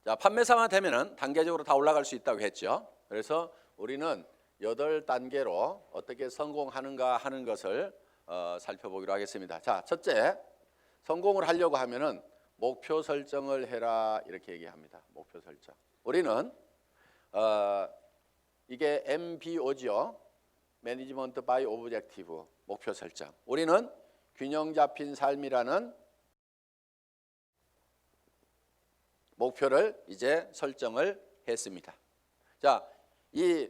자, 판매사만 되면은 단계적으로 다 올라갈 수 있다고 했죠. 그래서 우리는 8단계로 어떻게 성공하는가 하는 것을 살펴보기로 하겠습니다. 자, 첫째, 성공을 하려고 하면은 목표 설정을 해라 이렇게 얘기합니다. 목표 설정. 우리는 이게 MBO죠. 매니지먼트 바이 오브젝티브, 목표 설정. 우리는 균형 잡힌 삶이라는 목표를 이제 설정을 했습니다. 자, 이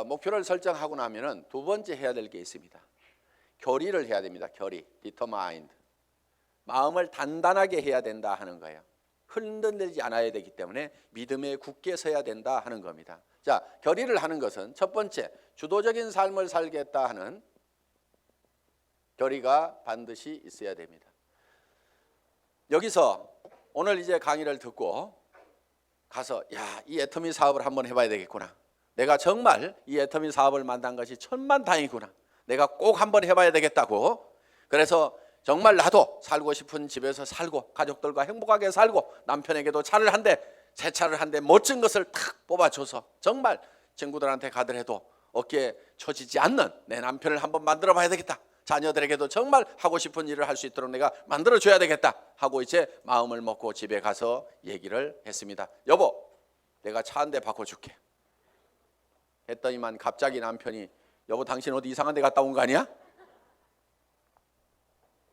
목표를 설정하고 나면은 두 번째 해야 될 게 있습니다. 결의를 해야 됩니다. 결의, determined. 마음을 단단하게 해야 된다 하는 거예요. 흔들리지 않아야 되기 때문에 믿음에 굳게 서야 된다 하는 겁니다. 자, 결의를 하는 것은 첫 번째, 주도적인 삶을 살겠다 하는 결의가 반드시 있어야 됩니다. 여기서 오늘 이제 강의를 듣고 가서 이 애터미 사업을 한번 해봐야 되겠구나. 내가 정말 이 애터미 사업을 만난 것이 천만다행이구나. 내가 꼭 한번 해봐야 되겠다고. 그래서 정말 나도 살고 싶은 집에서 살고 가족들과 행복하게 살고 남편에게도 차를 한 대, 새 차를 한 대 멋진 것을 탁 뽑아줘서 정말 친구들한테 가더라도 어깨에 처지지 않는 내 남편을 한번 만들어 봐야 되겠다. 자녀들에게도 정말 하고 싶은 일을 할 수 있도록 내가 만들어줘야 되겠다 하고 이제 마음을 먹고 집에 가서 얘기를 했습니다. 여보, 내가 차 한 대 바꿔줄게 했더니만 갑자기 남편이 여보, 당신 어디 이상한 데 갔다 온 거 아니야?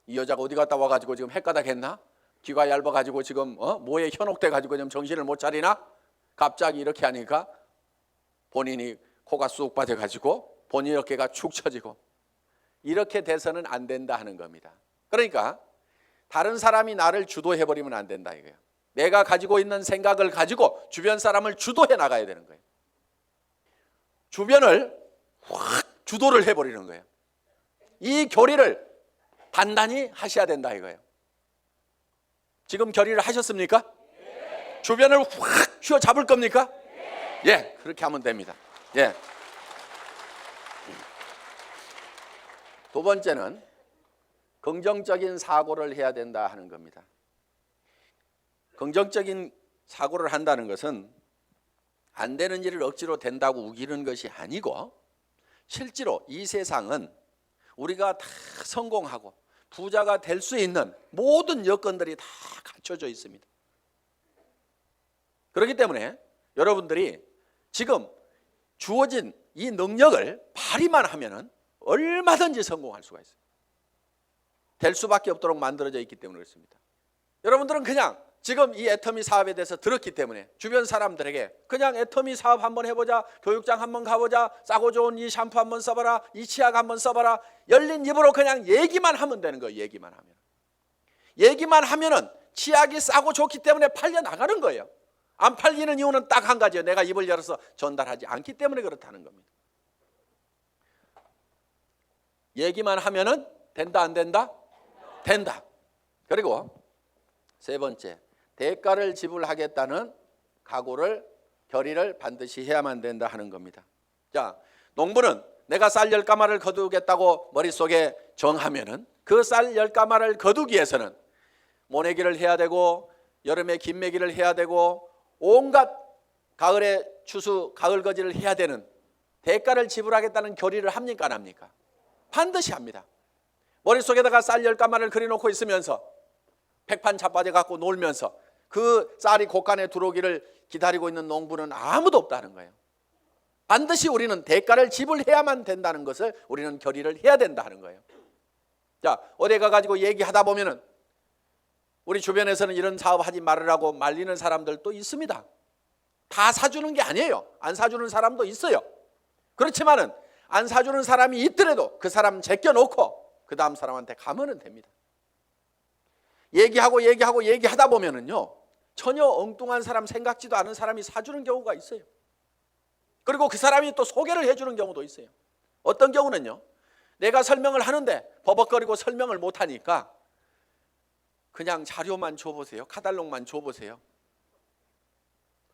이 여자가 어디 갔다 와가지고 지금 헷가닥 했나? 귀가 얇아가지고 지금 뭐에 현혹돼가지고 지금 정신을 못 차리나? 갑자기 이렇게 하니까 본인이 코가 쑥 빠져가지고 본인 어깨가 축 처지고 이렇게 돼서는 안 된다 하는 겁니다. 그러니까 다른 사람이 나를 주도해버리면 안 된다 이거예요. 내가 가지고 있는 생각을 가지고 주변 사람을 주도해 나가야 되는 거예요. 주변을 확 주도를 해버리는 거예요. 이 결의를 단단히 하셔야 된다 이거예요. 지금 결의를 하셨습니까? 네. 주변을 확 휘어잡을 겁니까? 네. 예, 그렇게 하면 됩니다. 예. 두 번째는 긍정적인 사고를 해야 된다 하는 겁니다. 긍정적인 사고를 한다는 것은 안 되는 일을 억지로 된다고 우기는 것이 아니고 실제로 이 세상은 우리가 다 성공하고 부자가 될 수 있는 모든 여건들이 다 갖춰져 있습니다. 그렇기 때문에 여러분들이 지금 주어진 이 능력을 발휘만 하면은 얼마든지 성공할 수가 있어요. 될 수밖에 없도록 만들어져 있기 때문에 그렇습니다. 여러분들은 그냥 지금 이 애터미 사업에 대해서 들었기 때문에 주변 사람들에게 그냥 애터미 사업 한번 해보자, 교육장 한번 가보자, 싸고 좋은 이 샴푸 한번 써봐라, 이 치약 한번 써봐라, 열린 입으로 그냥 얘기만 하면 되는 거예요. 얘기만 하면. 얘기만 하면은 치약이 싸고 좋기 때문에 팔려 나가는 거예요. 안 팔리는 이유는 딱 한 가지예요. 내가 입을 열어서 전달하지 않기 때문에 그렇다는 겁니다. 얘기만 하면은 된다 안 된다? 된다. 그리고 세 번째, 대가를 지불하겠다는 각오를 결의를 반드시 해야만 된다 하는 겁니다. 자, 농부는 내가 쌀 10가마를 거두겠다고 머릿속에 정하면은 그 쌀 10가마를 거두기 위해서는 모내기를 해야 되고 여름에 김매기를 해야 되고 온갖 가을에 추수 가을 거지를 해야 되는 대가를 지불하겠다는 결의를 합니까 안 합니까? 반드시 합니다. 머릿속에다가 쌀 10가마를 그려놓고 있으면서 백판 자빠져 갖고 놀면서 그 쌀이 곳간에 들어오기를 기다리고 있는 농부는 아무도 없다는 거예요. 반드시 우리는 대가를 지불해야만 된다는 것을 우리는 결의를 해야 된다 하는 거예요. 자, 어디 가가지고 얘기하다 보면은 우리 주변에서는 이런 사업 하지 말으라고 말리는 사람들도 있습니다. 다 사주는 게 아니에요. 안 사주는 사람도 있어요. 그렇지만은 안 사주는 사람이 있더라도 그 사람 제껴놓고 그 다음 사람한테 가면은 됩니다. 얘기하다 보면은요, 전혀 엉뚱한 사람, 생각지도 않은 사람이 사주는 경우가 있어요. 그리고 그 사람이 또 소개를 해주는 경우도 있어요. 어떤 경우는요, 내가 설명을 하는데 버벅거리고 설명을 못하니까 그냥 자료만 줘보세요. 카탈로그만 줘보세요.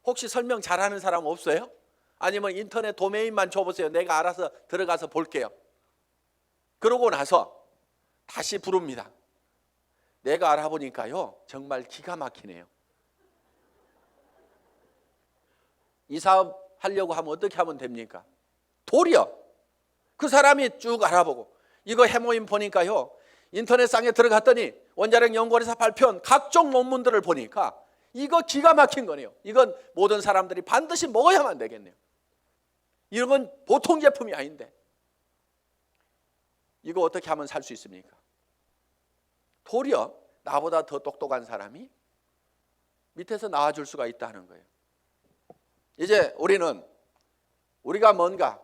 혹시 설명 잘하는 사람 없어요? 아니면 인터넷 도메인만 줘보세요. 내가 알아서 들어가서 볼게요. 그러고 나서 다시 부릅니다. 내가 알아보니까요, 정말 기가 막히네요. 이 사업 하려고 하면 어떻게 하면 됩니까? 도리어 그 사람이 쭉 알아보고 이거 해모임 보니까요, 인터넷상에 들어갔더니 원자력 연구원에서 발표한 각종 논문들을 보니까 이거 기가 막힌 거네요. 이건 모든 사람들이 반드시 먹어야만 되겠네요. 이런 건 보통 제품이 아닌데 이거 어떻게 하면 살 수 있습니까? 도리어 나보다 더 똑똑한 사람이 밑에서 나와줄 수가 있다는 거예요. 이제 우리가 뭔가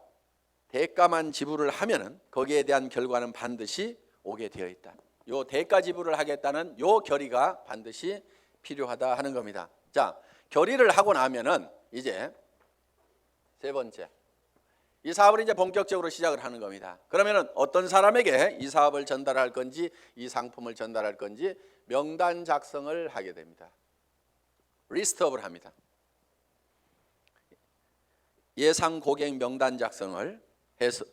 대가만 지불을 하면은 거기에 대한 결과는 반드시 오게 되어 있다. 요 대가 지불을 하겠다는 요 결의가 반드시 필요하다 하는 겁니다. 자, 결의를 하고 나면은 이제 세 번째, 이 사업을 이제 본격적으로 시작을 하는 겁니다. 그러면은 어떤 사람에게 이 사업을 전달할 건지 이 상품을 전달할 건지 명단 작성을 하게 됩니다. 리스트업을 합니다. 예상 고객 명단 작성을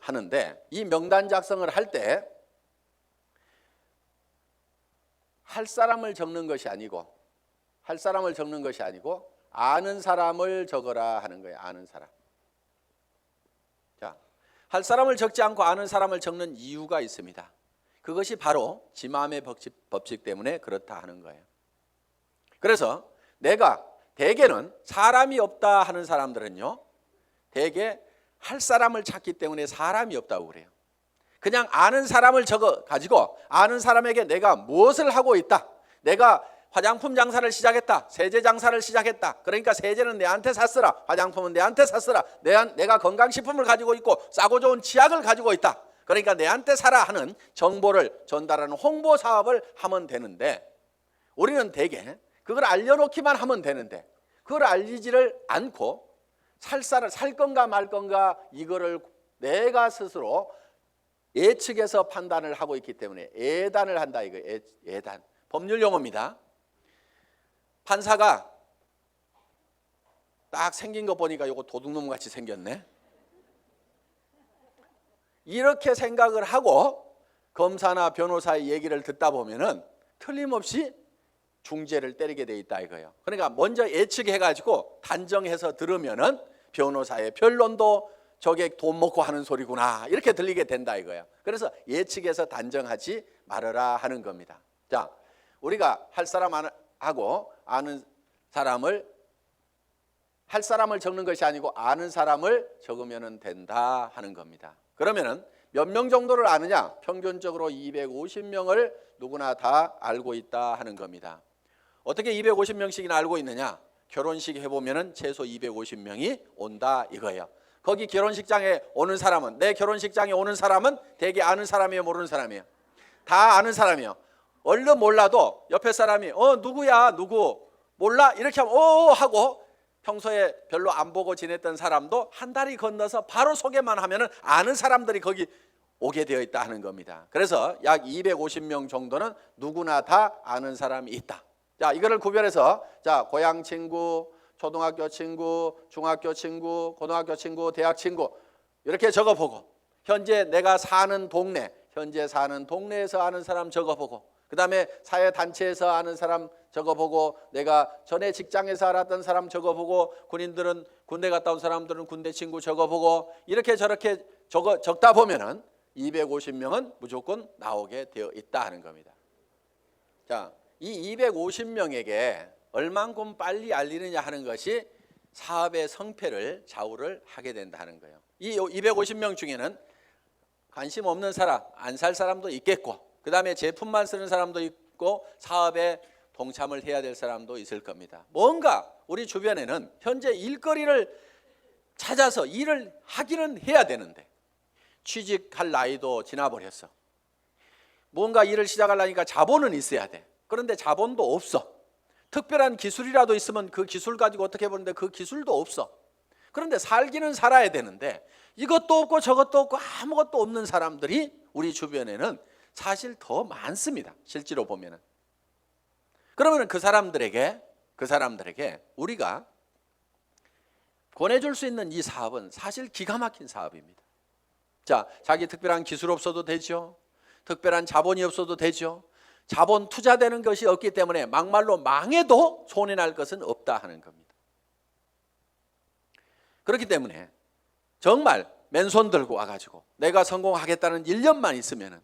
하는데 이 명단 작성을 할 때 할 사람을 적는 것이 아니고 아는 사람을 적어라 하는 거예요. 아는 사람. 자, 할 사람을 적지 않고 아는 사람을 적는 이유가 있습니다. 그것이 바로 지마음의 법칙 때문에 그렇다 하는 거예요. 그래서 내가 대개는 사람이 없다 하는 사람들은요, 대개 할 사람을 찾기 때문에 사람이 없다고 그래요. 그냥 아는 사람을 적어 가지고 아는 사람에게 내가 무엇을 하고 있다, 내가 화장품 장사를 시작했다, 세제 장사를 시작했다, 그러니까 세제는 내한테 샀으라, 화장품은 내한테 샀으라, 내가 건강식품을 가지고 있고 싸고 좋은 치약을 가지고 있다, 그러니까 내한테 사라 하는 정보를 전달하는 홍보 사업을 하면 되는데, 우리는 대개 그걸 알려놓기만 하면 되는데 그걸 알리지를 않고 살 건가 말 건가 이거를 내가 스스로 예측해서 판단을 하고 있기 때문에 예단을 한다. 이거 예단. 법률 용어입니다. 판사가 딱 생긴 거 보니까 이거 도둑놈 같이 생겼네. 이렇게 생각을 하고 검사나 변호사의 얘기를 듣다 보면은 틀림없이 중죄를 때리게 돼 있다 이거예요. 그러니까 먼저 예측해가지고 단정해서 들으면은 변호사의 변론도 저게 돈 먹고 하는 소리구나 이렇게 들리게 된다 이거예요. 그래서 예측해서 단정하지 말아라 하는 겁니다. 자, 우리가 할 사람하고 아는 사람을 할 사람을 적는 것이 아니고 아는 사람을 적으면 된다 하는 겁니다. 그러면은 몇 명 정도를 아느냐? 평균적으로 250명을 누구나 다 알고 있다 하는 겁니다. 어떻게 250명씩이나 알고 있느냐? 결혼식 해보면은 최소 250명이 온다 이거예요. 거기 결혼식장에 오는 사람은, 내 결혼식장에 오는 사람은 대개 아는 사람이에요, 모르는 사람이에요? 다 아는 사람이에요. 얼른 몰라도 옆에 사람이 누구야 누구 몰라 이렇게 하면 하고 평소에 별로 안 보고 지냈던 사람도 한 다리 건너서 바로 소개만 하면은 아는 사람들이 거기 오게 되어 있다 하는 겁니다. 그래서 약 250명 정도는 누구나 다 아는 사람이 있다. 자, 이거를 구별해서 자, 고향 친구, 초등학교 친구, 중학교 친구, 고등학교 친구, 대학 친구 이렇게 적어보고, 현재 내가 사는 동네, 현재 사는 동네에서 아는 사람 적어보고, 그 다음에 사회단체에서 아는 사람 적어보고, 내가 전에 직장에서 알았던 사람 적어보고, 군인들은 군대 갔다 온 사람들은 군대 친구 적어보고, 이렇게 저렇게 적다 보면은 250명은 무조건 나오게 되어 있다 하는 겁니다. 자, 이 250명에게 얼만큼 빨리 알리느냐 하는 것이 사업의 성패를 좌우를 하게 된다는 거예요. 이 250명 중에는 관심 없는 사람, 안 살 사람도 있겠고, 그 다음에 제품만 쓰는 사람도 있고, 사업에 동참을 해야 될 사람도 있을 겁니다. 뭔가 우리 주변에는 현재 일거리를 찾아서 일을 하기는 해야 되는데 취직할 나이도 지나버렸어. 뭔가 일을 시작하려니까 자본은 있어야 돼. 그런데 자본도 없어. 특별한 기술이라도 있으면 그 기술 가지고 어떻게 해보는데 그 기술도 없어. 그런데 살기는 살아야 되는데 이것도 없고 저것도 없고 아무것도 없는 사람들이 우리 주변에는 사실 더 많습니다. 실제로 보면은. 그러면 그 사람들에게 우리가 권해줄 수 있는 이 사업은 사실 기가 막힌 사업입니다. 자, 자기 특별한 기술 없어도 되죠. 특별한 자본이 없어도 되죠. 자본 투자되는 것이 없기 때문에 막말로 망해도 손해날 것은 없다 하는 겁니다. 그렇기 때문에 정말 맨손 들고 와가지고 내가 성공하겠다는 일념만 있으면은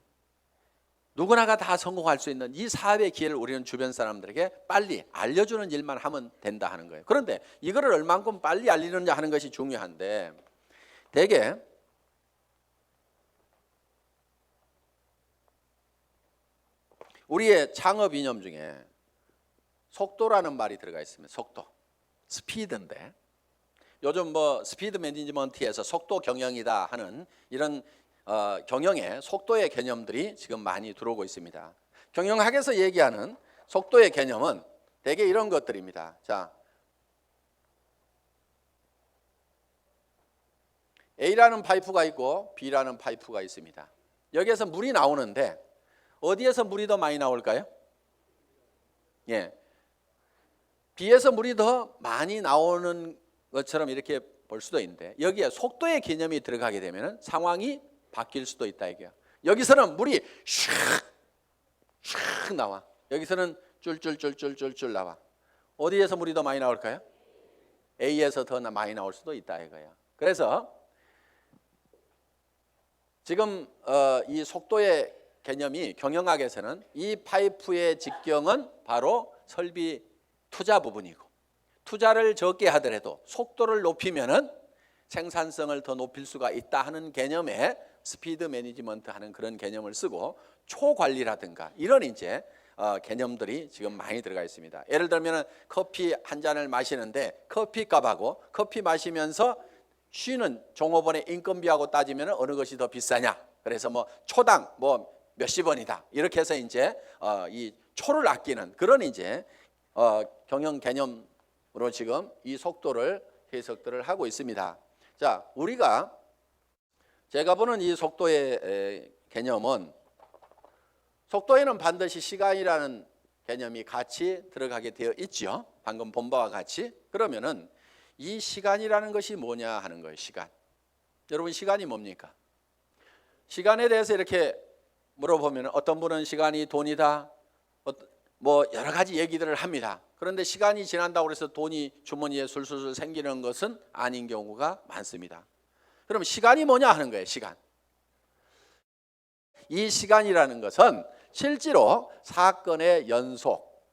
누구나가 다 성공할 수 있는 이 사업의 기회를 우리는 주변 사람들에게 빨리 알려주는 일만 하면 된다 하는 거예요. 그런데 이거를 얼만큼 빨리 알리느냐 하는 것이 중요한데, 대개 우리의 창업 이념 중에 속도라는 말이 들어가 있습니다. 속도, 스피드인데 요즘 뭐 스피드 매니지먼트에서 속도 경영이다 하는 이런 경영의 속도의 개념들이 지금 많이 들어오고 있습니다. 경영학에서 얘기하는 속도의 개념은 대개 이런 것들입니다. 자, A라는 파이프가 있고 B라는 파이프가 있습니다. 여기에서 물이 나오는데 어디에서 물이 더 많이 나올까요? 예, B에서 물이 더 많이 나오는 것처럼 이렇게 볼 수도 있는데, 여기에 속도의 개념이 들어가게 되면 상황이 바뀔 수도 있다 이게요. 여기서는 물이 슉 나와. 여기서는 쫄쫄쫄쫄쫄쫄 나와. 어디에서 물이 더 많이 나올까요? A에서 더 많이 나올 수도 있다 이거예요. 그래서 지금 이 속도의 개념이 경영학에서는 이 파이프의 직경은 바로 설비 투자 부분이고, 투자를 적게 하더라도 속도를 높이면은 생산성을 더 높일 수가 있다 하는 개념에 스피드 매니지먼트 하는 그런 개념을 쓰고, 초관리라든가 이런 이제 개념들이 지금 많이 들어가 있습니다. 예를 들면 커피 한 잔을 마시는데 커피값하고 커피 마시면서 쉬는 종업원의 인건비하고 따지면 어느 것이 더 비싸냐? 그래서 뭐 초당 뭐 몇십 원이다 이렇게 해서 이제 이 초를 아끼는 그런 이제 경영 개념으로 지금 이 속도를 해석들을 하고 있습니다. 자, 우리가 제가 보는 이 속도의 개념은, 속도에는 반드시 시간이라는 개념이 같이 들어가게 되어 있죠. 방금 본 바와 같이. 그러면은 이 시간이라는 것이 뭐냐 하는 거예요. 시간. 여러분, 시간이 뭡니까? 시간에 대해서 이렇게 물어보면 어떤 분은 시간이 돈이다, 뭐 여러 가지 얘기들을 합니다. 그런데 시간이 지난다고 해서 돈이 주머니에 술술술 생기는 것은 아닌 경우가 많습니다. 그럼 시간이 뭐냐 하는 거예요. 시간. 이 시간이라는 것은 실제로 사건의 연속,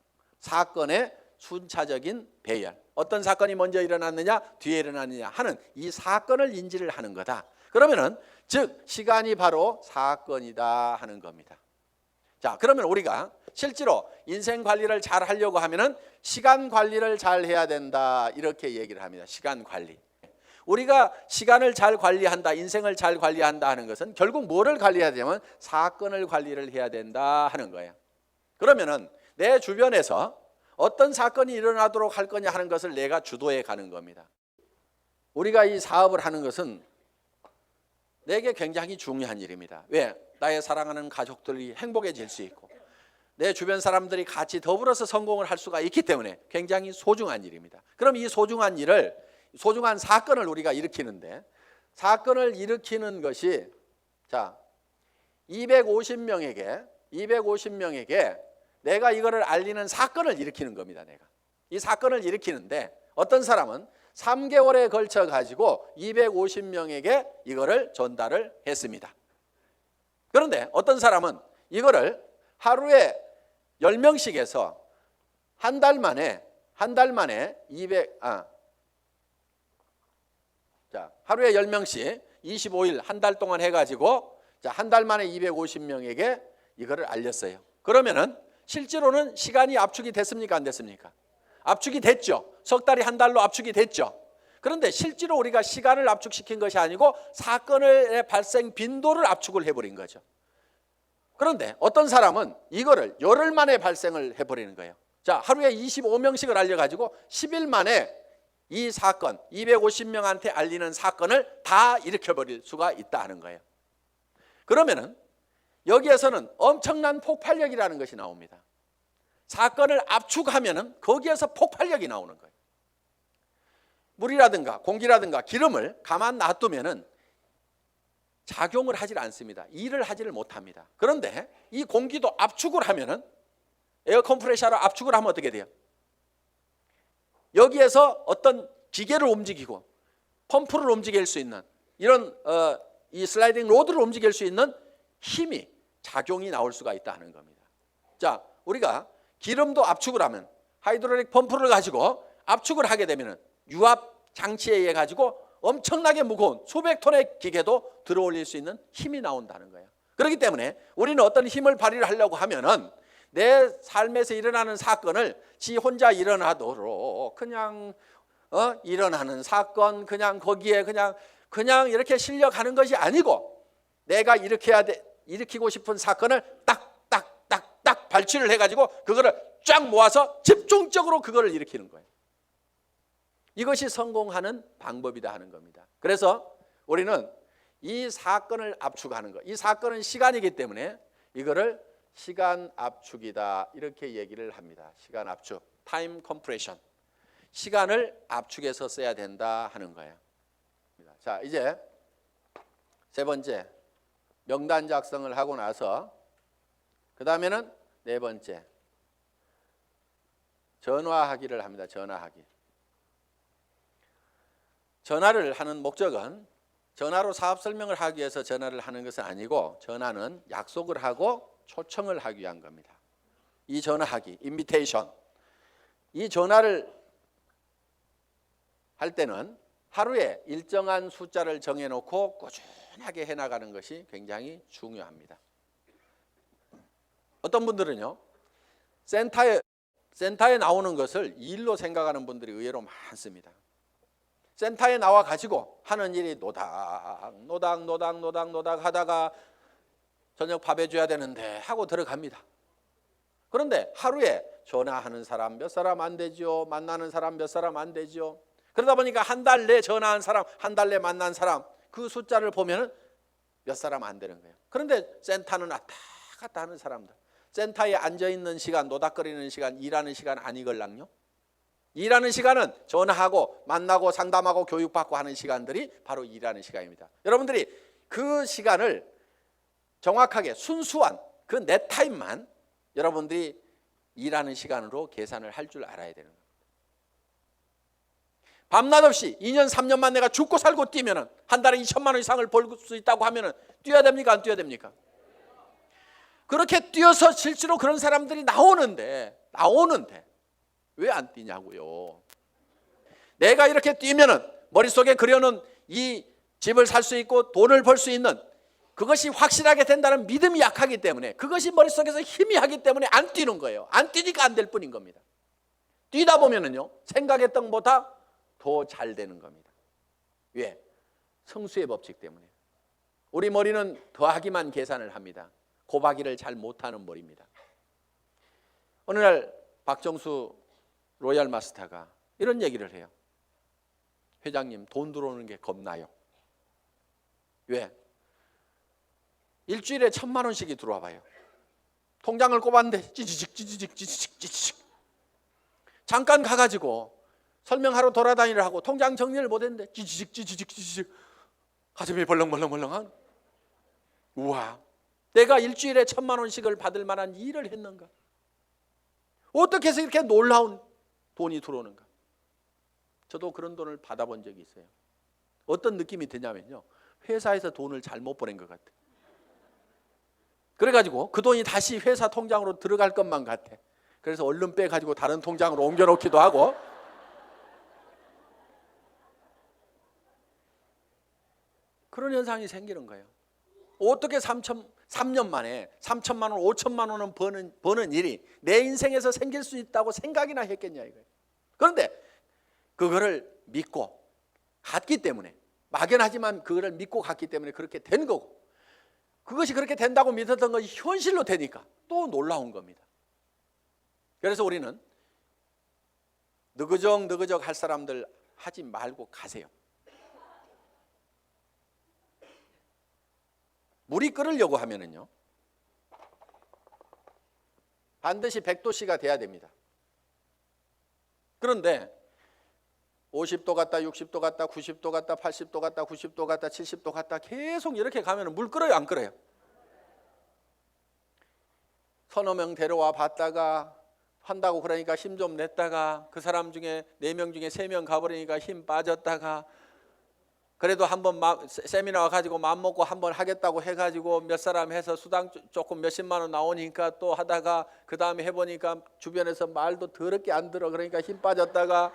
사건의 순차적인 배열, 어떤 사건이 먼저 일어났느냐 뒤에 일어났느냐 하는 이 사건을 인지를 하는 거다. 그러면은 즉 시간이 바로 사건이다 하는 겁니다. 자, 그러면 우리가 실제로 인생 관리를 잘 하려고 하면은 시간 관리를 잘 해야 된다 이렇게 얘기를 합니다. 시간 관리. 우리가 시간을 잘 관리한다, 인생을 잘 관리한다 하는 것은 결국 뭐를 관리해야 되면 사건을 관리를 해야 된다 하는 거예요. 그러면은 내 주변에서 어떤 사건이 일어나도록 할 거냐 하는 것을 내가 주도해 가는 겁니다. 우리가 이 사업을 하는 것은 내게 굉장히 중요한 일입니다. 왜? 나의 사랑하는 가족들이 행복해질 수 있고 내 주변 사람들이 같이 더불어서 성공을 할 수가 있기 때문에 굉장히 소중한 일입니다. 그럼 이 소중한 일을, 소중한 사건을 우리가 일으키는데, 사건을 일으키는 것이 자 250명에게 내가 이거를 알리는 사건을 일으키는 겁니다. 내가 이 사건을 일으키는데 어떤 사람은 3개월에 걸쳐 가지고 250명에게 이거를 전달을 했습니다. 그런데 어떤 사람은 이거를 하루에 10명씩 해서 한 달 만에 하루에 10명씩 25일 한 달 동안 해가지고 한 달 만에 250명에게 이거를 알렸어요. 그러면은 실제로는 시간이 압축이 됐습니까? 안 됐습니까? 압축이 됐죠. 석 달이 한 달로 압축이 됐죠. 그런데 실제로 우리가 시간을 압축시킨 것이 아니고 사건의 발생 빈도를 압축을 해버린 거죠. 그런데 어떤 사람은 이거를 열흘 만에 발생을 해버리는 거예요. 자, 하루에 25명씩을 알려가지고 10일 만에 이 사건, 250명한테 알리는 사건을 다 일으켜버릴 수가 있다 하는 거예요. 그러면은 여기에서는 엄청난 폭발력이라는 것이 나옵니다. 사건을 압축하면은 거기에서 폭발력이 나오는 거예요. 물이라든가 공기라든가 기름을 가만 놔두면은 작용을 하질 않습니다. 일을 하지를 못합니다. 그런데 이 공기도 압축을 하면은, 에어 컴프레셔로 압축을 하면 어떻게 돼요? 여기에서 어떤 기계를 움직이고 펌프를 움직일 수 있는 이런 이 슬라이딩 로드를 움직일 수 있는 힘이 작용이 나올 수가 있다는 겁니다. 자, 우리가 기름도 압축을 하면 하이드롤릭 펌프를 가지고 압축을 하게 되면 유압 장치에 의해 가지고 엄청나게 무거운 수백 톤의 기계도 들어올릴 수 있는 힘이 나온다는 거예요. 그렇기 때문에 우리는 어떤 힘을 발휘하려고 하면은 내 삶에서 일어나는 사건을 지 혼자 일어나도록 그냥 일어나는 사건 그냥 거기에 그냥 이렇게 실려가는 것이 아니고 내가 일으키고 싶은 사건을 딱 발치를 해가지고 그거를 쫙 모아서 집중적으로 그거를 일으키는 거예요. 이것이 성공하는 방법이다 하는 겁니다. 그래서 우리는 이 사건을 압축하는 것, 이 사건은 시간이기 때문에 이거를 시간 압축이다 이렇게 얘기를 합니다. 시간 압축, 타임 컴프레션. 시간을 압축해서 써야 된다 하는 거예요. 자, 이제 세 번째, 명단 작성을 하고 나서 그 다음에는 네 번째, 전화하기를 합니다. 전화하기. 전화를 하는 목적은 전화로 사업 설명을 하기 위해서 전화를 하는 것은 아니고 전화는 약속을 하고 초청을 하기 위한 겁니다. 이 전화하기, 인비테이션. 이 전화를 할 때는 하루에 일정한 숫자를 정해놓고 꾸준하게 해나가는 것이 굉장히 중요합니다. 어떤 분들은요, 센터에 나오는 것을 일로 생각하는 분들이 의외로 많습니다. 센터에 나와 가지고 하는 일이 노닥 하다가 저녁 밥 해줘야 되는데 하고 들어갑니다. 그런데 하루에 전화하는 사람 몇 사람 안 되죠. 만나는 사람 몇 사람 안 되죠. 그러다 보니까 한 달 내 전화한 사람, 한 달 내 만난 사람 그 숫자를 보면 몇 사람 안 되는 거예요. 그런데 센터는 왔다 갔다 하는 사람들, 센터에 앉아있는 시간, 노닥거리는 시간, 일하는 시간 아니걸랑요. 일하는 시간은 전화하고 만나고 상담하고 교육받고 하는 시간들이 바로 일하는 시간입니다. 여러분들이 그 시간을 정확하게 순수한 그 내 타임만 여러분들이 일하는 시간으로 계산을 할 줄 알아야 되는 겁니다. 밤낮 없이 2년 3년만 내가 죽고 살고 뛰면 한 달에 2천만 원 이상을 벌 수 있다고 하면 뛰어야 됩니까? 안 뛰어야 됩니까? 그렇게 뛰어서 실제로 그런 사람들이 나오는데 왜 안 뛰냐고요. 내가 이렇게 뛰면은 머릿속에 그려놓은 이 집을 살 수 있고 돈을 벌 수 있는 그것이 확실하게 된다는 믿음이 약하기 때문에, 그것이 머릿속에서 힘이 하기 때문에 안 뛰는 거예요. 안 뛰니까 안 될 뿐인 겁니다. 뛰다 보면은요, 생각했던 것보다 더 잘 되는 겁니다. 왜? 성수의 법칙 때문에. 우리 머리는 더하기만 계산을 합니다. 곱하기를 잘 못하는 머리입니다. 어느 날 박정수 로얄 마스터가 이런 얘기를 해요. 회장님, 돈 들어오는 게 겁나요. 왜? 일주일에 1,000만 원씩이 들어와 봐요. 통장을 꼽았는데 찌지직 잠깐 가가지고 설명하러 돌아다니를 하고 통장 정리를 못했는데 찌지직 가슴이 벌렁벌렁한, 우와, 내가 일주일에 1,000만 원씩을 받을 만한 일을 했는가? 어떻게 해서 이렇게 놀라운 돈이 들어오는가? 저도 그런 돈을 받아본 적이 있어요. 어떤 느낌이 드냐면요, 회사에서 돈을 잘못 보낸 것 같아. 그래가지고 그 돈이 다시 회사 통장으로 들어갈 것만 같아. 그래서 얼른 빼가지고 다른 통장으로 옮겨놓기도 하고. 그런 현상이 생기는 거예요. 어떻게 3년 만에 3천만 원, 5천만 원은 버는 일이 내 인생에서 생길 수 있다고 생각이나 했겠냐 이거예요. 그런데 그거를 믿고 갔기 때문에, 막연하지만 그거를 믿고 갔기 때문에 그렇게 된 거고, 그것이 그렇게 된다고 믿었던 것이 현실로 되니까 또 놀라운 겁니다. 그래서 우리는 느그적 할 사람들 하지 말고 가세요. 물이 끓으려고 하면은요, 반드시 100도씨가 돼야 됩니다. 그런데 50도 갔다 60도 갔다 90도 갔다 80도 갔다 90도 갔다 70도 갔다 계속 이렇게 가면 물 끓어요, 안 끓어요? 서너 명 데려와 봤다가 한다고 그러니까 힘 좀 냈다가 그 사람 중에 4명 중에 3명 가버리니까 힘 빠졌다가 그래도 한번 세미나 와가지고 마음먹고 한번 하겠다고 해가지고 몇 사람 해서 수당 조금 몇십만 원 나오니까 또 하다가 그 다음에 해보니까 주변에서 말도 더럽게 안 들어. 그러니까 힘 빠졌다가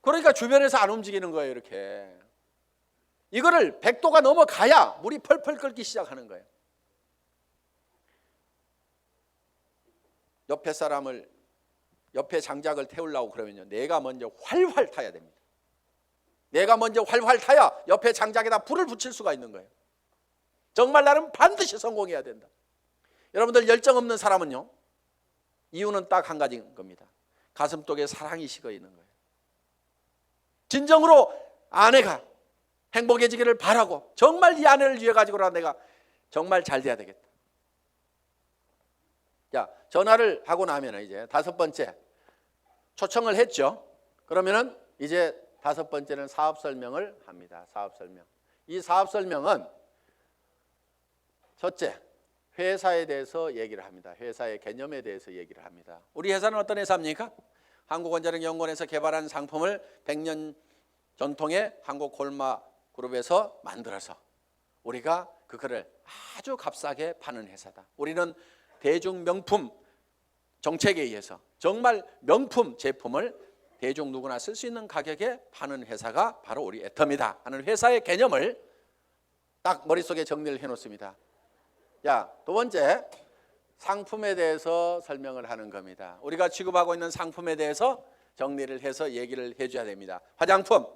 그러니까 주변에서 안 움직이는 거예요. 이렇게 이거를 100도가 넘어가야 물이 펄펄 끓기 시작하는 거예요. 옆에 사람을 옆에 장작을 태우려고 그러면요, 내가 먼저 활활 타야 됩니다. 내가 먼저 활활 타야 옆에 장작에다 불을 붙일 수가 있는 거예요. 정말 나는 반드시 성공해야 된다. 여러분들 열정 없는 사람은요, 이유는 딱 한 가지인 겁니다. 가슴속에 사랑이 식어 있는 거예요. 진정으로 아내가 행복해지기를 바라고 정말 이 아내를 위해 가지고라 내가 정말 잘 돼야 되겠다. 자, 전화를 하고 나면 이제 다섯 번째 초청을 했죠. 그러면은 이제 다섯 번째는 사업 설명을 합니다. 사업 설명. 이 사업 설명은 첫째, 회사에 대해서 얘기를 합니다. 회사의 개념에 대해서 얘기를 합니다. 우리 회사는 어떤 회사입니까? 한국원자력연구원에서 개발한 상품을 100년 전통의 한국콜마그룹에서 만들어서 우리가 그거를 아주 값싸게 파는 회사다. 우리는 대중 명품 정책에 의해서 정말 명품 제품을 대중 누구나 쓸 수 있는 가격에 파는 회사가 바로 우리 애터미다 하는 회사의 개념을 딱 머릿속에 정리를 해놓습니다. 자, 두 번째, 상품에 대해서 설명을 하는 겁니다. 우리가 취급하고 있는 상품에 대해서 정리를 해서 얘기를 해줘야 됩니다. 화장품,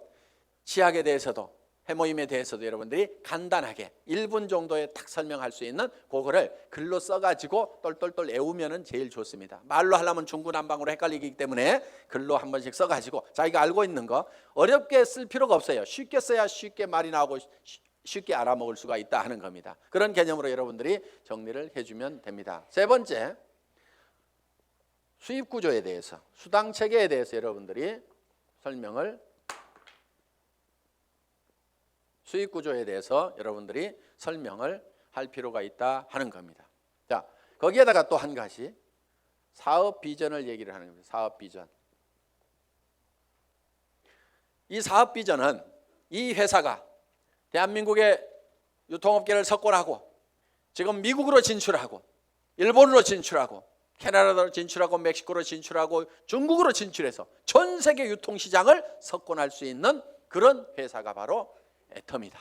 치약에 대해서도 해모임에 대해서도 여러분들이 간단하게 1분 정도에 딱 설명할 수 있는 그거를 글로 써가지고 똘똘똘 외우면 제일 좋습니다. 말로 하려면 중구난방으로 헷갈리기 때문에 글로 한 번씩 써가지고 자기가 알고 있는 거 어렵게 쓸 필요가 없어요. 쉽게 써야 쉽게 말이 나오고 쉽게 알아먹을 수가 있다 하는 겁니다. 그런 개념으로 여러분들이 정리를 해주면 됩니다. 세 번째, 수입 구조에 대해서, 수당 체계에 대해서 여러분들이 설명을 수익 구조에 대해서 여러분들이 설명을 할 필요가 있다 하는 겁니다. 자, 거기에다가 또 한 가지 사업 비전을 얘기를 하는 겁니다. 사업 비전. 이 사업 비전은 이 회사가 대한민국의 유통업계를 석권하고 지금 미국으로 진출하고 일본으로 진출하고 캐나다로 진출하고 멕시코로 진출하고 중국으로 진출해서 전 세계 유통시장을 석권할 수 있는 그런 회사가 바로 애터미다.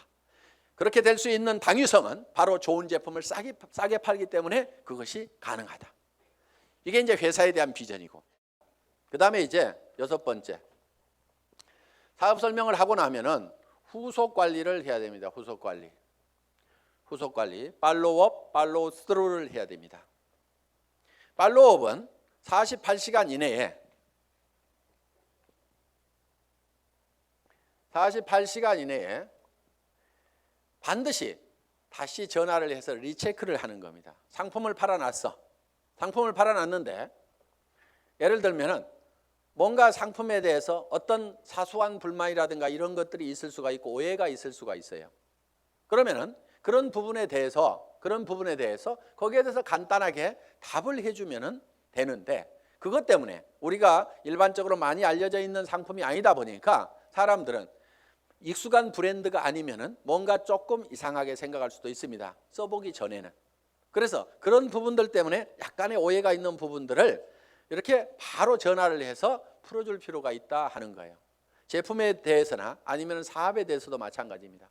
그렇게 될 수 있는 당위성은 바로 좋은 제품을 싸게 팔기 때문에 그것이 가능하다. 이게 이제 회사에 대한 비전이고, 그 다음에 이제 여섯 번째, 사업 설명을 하고 나면은 후속 관리를 해야 됩니다. 후속 관리. 후속 관리, 팔로우업, 팔로우 스루를 해야 됩니다. 팔로우업은 48시간 이내에 48시간 이내에 반드시 다시 전화를 해서 리체크를 하는 겁니다. 상품을 팔아놨어. 상품을 팔아놨는데 예를 들면은 뭔가 상품에 대해서 어떤 사소한 불만이라든가 이런 것들이 있을 수가 있고 오해가 있을 수가 있어요. 그러면은 그런 부분에 대해서 거기에 대해서 간단하게 답을 해주면은 되는데, 그것 때문에 우리가 일반적으로 많이 알려져 있는 상품이 아니다 보니까 사람들은 익숙한 브랜드가 아니면은 뭔가 조금 이상하게 생각할 수도 있습니다. 써보기 전에는. 그래서 그런 부분들 때문에 약간의 오해가 있는 부분들을 이렇게 바로 전화를 해서 풀어줄 필요가 있다 하는 거예요. 제품에 대해서나 아니면 사업에 대해서도 마찬가지입니다.